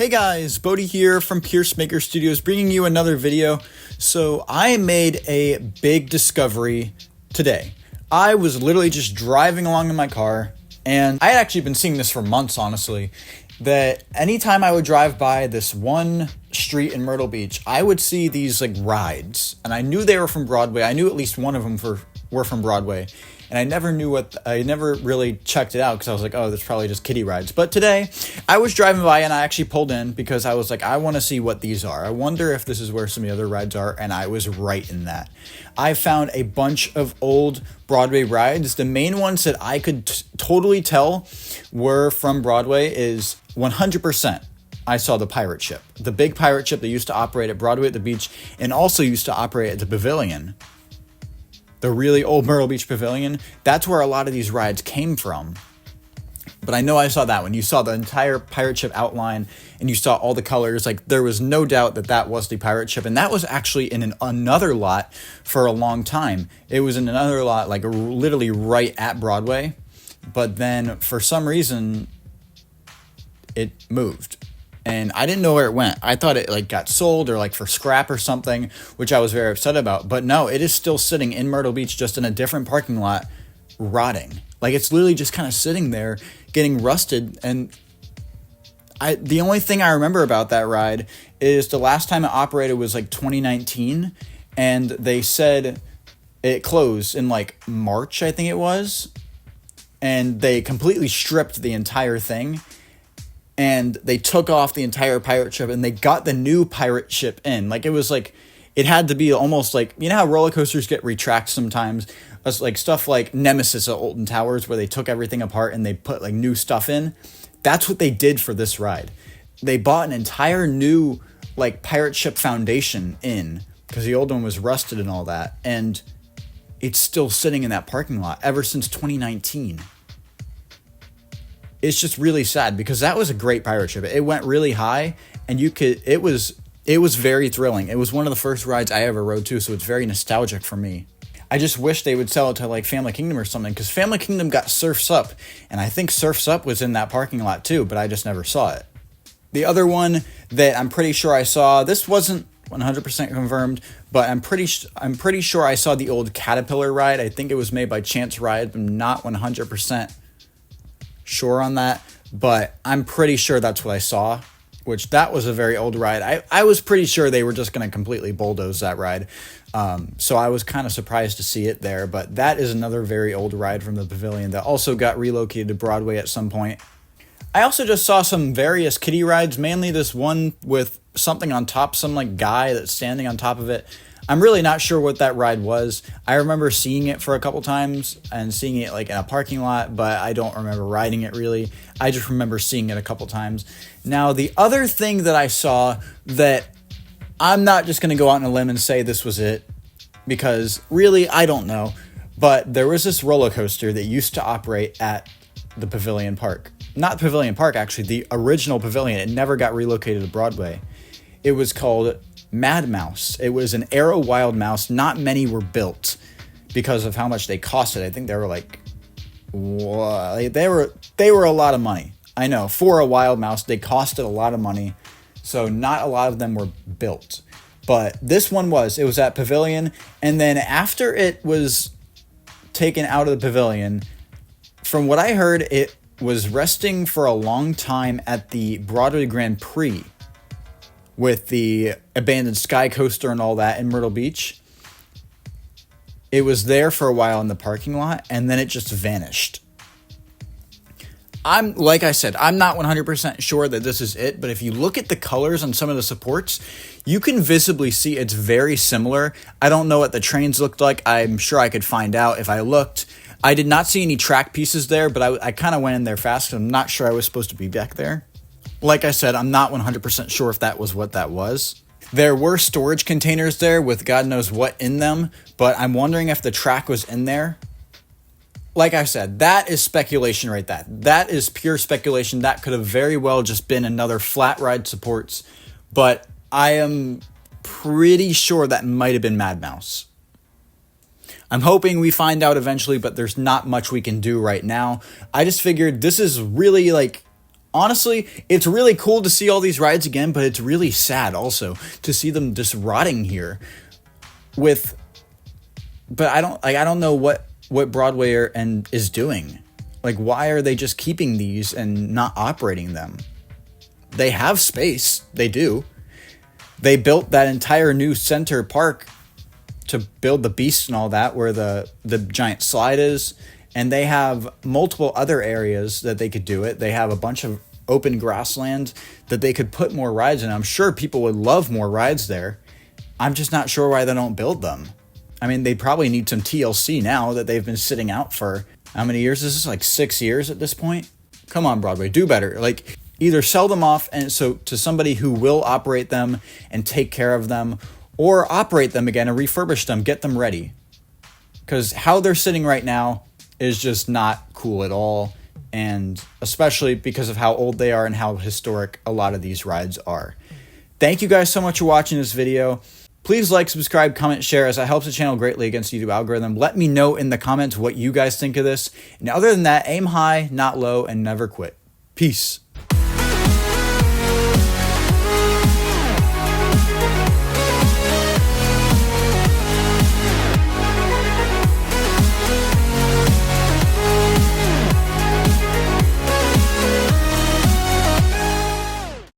Hey guys, Bodhi here from Pierce Maker Studios bringing you another video. So I made a big discovery today. I was literally just driving along in my car, and I had actually been seeing this for months, honestly, that anytime I would drive by this one street in Myrtle Beach, I would see these like rides, and I knew they were from Broadway. I knew at least one of them were from Broadway. And I never really checked it out because I was like, oh, that's probably just kiddie rides. But today, I was driving by and I actually pulled in because I was like, I want to see what these are. I wonder if this is where some of the other rides are, and I was right in that. I found a bunch of old Broadway rides. The main ones that I could totally tell were from Broadway is 100%. I saw the pirate ship. The big pirate ship that used to operate at Broadway at the beach and also used to operate at the Pavilion. The really old Myrtle Beach Pavilion, that's where a lot of these rides came from. But I know I saw that one. You saw the entire pirate ship outline, and you saw all the colors. Like, there was no doubt that that was the pirate ship, and that was actually in another lot for a long time. It was in another lot, like, literally right at Broadway. But then, for some reason, it moved. And I didn't know where it went. I thought it like got sold or like for scrap or something, which I was very upset about. But no, it is still sitting in Myrtle Beach, just in a different parking lot, rotting. Like, it's literally just kind of sitting there, getting rusted. And the only thing I remember about that ride is the last time it operated was like 2019, and they said it closed in like March, I think it was, and they completely stripped the entire thing. And they took off the entire pirate ship, and they got the new pirate ship in. Like, it was like, it had to be almost like, you know how roller coasters get retracted sometimes? It's like stuff like Nemesis at Alton Towers, where they took everything apart and they put like new stuff in. That's what they did for this ride. They bought an entire new like pirate ship foundation in, because the old one was rusted and all that. And it's still sitting in that parking lot ever since 2019. It's just really sad because that was a great pirate ship. It went really high, and it was very thrilling. It was one of the first rides I ever rode too, so it's very nostalgic for me. I just wish they would sell it to like Family Kingdom or something, because Family Kingdom got Surf's Up, and I think Surf's Up was in that parking lot too, but I just never saw it. The other one that I'm pretty sure I saw, this wasn't 100% confirmed, but I'm pretty sure I saw the old Caterpillar ride. I think it was made by Chance Ride. I'm not 100% sure on that, but I'm pretty sure that's what I saw, which that was a very old ride. I was pretty sure they were just going to completely bulldoze that ride. So I was kind of surprised to see it there, but that is another very old ride from the Pavilion that also got relocated to Broadway at some point. I also just saw some various kiddie rides, mainly this one with something on top, some like guy that's standing on top of it. I'm really not sure what that ride was. I remember seeing it for a couple times and seeing it like in a parking lot, but I don't remember riding it really. I just remember seeing it a couple times. Now, the other thing that I saw that I'm not just going to go out on a limb and say this was it, because really, I don't know. But there was this roller coaster that used to operate at the Pavilion Park. Not Pavilion Park, actually, the original Pavilion. It never got relocated to Broadway. It was called Mad Mouse. It was an Aero Wild Mouse. Not many were built because of how much they costed. I think they were like, they were a lot of money. I know, for a Wild Mouse, they costed a lot of money, so not a lot of them were built. But this one was. It was at Pavilion, and then after it was taken out of the Pavilion, from what I heard, it was resting for a long time at the Broadway Grand Prix, with the abandoned Sky Coaster and all that in Myrtle Beach. It was there for a while in the parking lot, and then it just vanished. Like I said, I'm not 100% sure that this is it, but if you look at the colors on some of the supports, you can visibly see it's very similar. I don't know what the trains looked like. I'm sure I could find out if I looked. I did not see any track pieces there, but I kind of went in there fast, so I'm not sure I was supposed to be back there. Like I said, I'm not 100% sure if that was what that was. There were storage containers there with God knows what in them, but I'm wondering if the track was in there. Like I said, that is speculation right there. That is pure speculation. That could have very well just been another flat ride supports, but I am pretty sure that might have been Mad Mouse. I'm hoping we find out eventually, but there's not much we can do right now. I just figured this is really like Honestly, it's really cool to see all these rides again, but it's really sad also to see them just rotting here. But I don't know what Broadway is doing. Like, why are they just keeping these and not operating them? They have space. They do. They built that entire new center park to build the Beast and all that, where the giant slide is. And they have multiple other areas that they could do it. They have a bunch of open grassland that they could put more rides in. I'm sure people would love more rides there. I'm just not sure why they don't build them. I mean, they probably need some TLC now that they've been sitting out for how many years? Is this like 6 years at this point? Come on, Broadway, do better. Like, either sell them off and so to somebody who will operate them and take care of them, or operate them again and refurbish them, get them ready. Because how they're sitting right now is just not cool at all, and especially because of how old they are and how historic a lot of these rides are. Thank you guys so much for watching this video. Please like, subscribe, comment, share, as that helps the channel greatly against the YouTube algorithm. Let me know in the comments what you guys think of this. And other than that, aim high, not low, and never quit. Peace.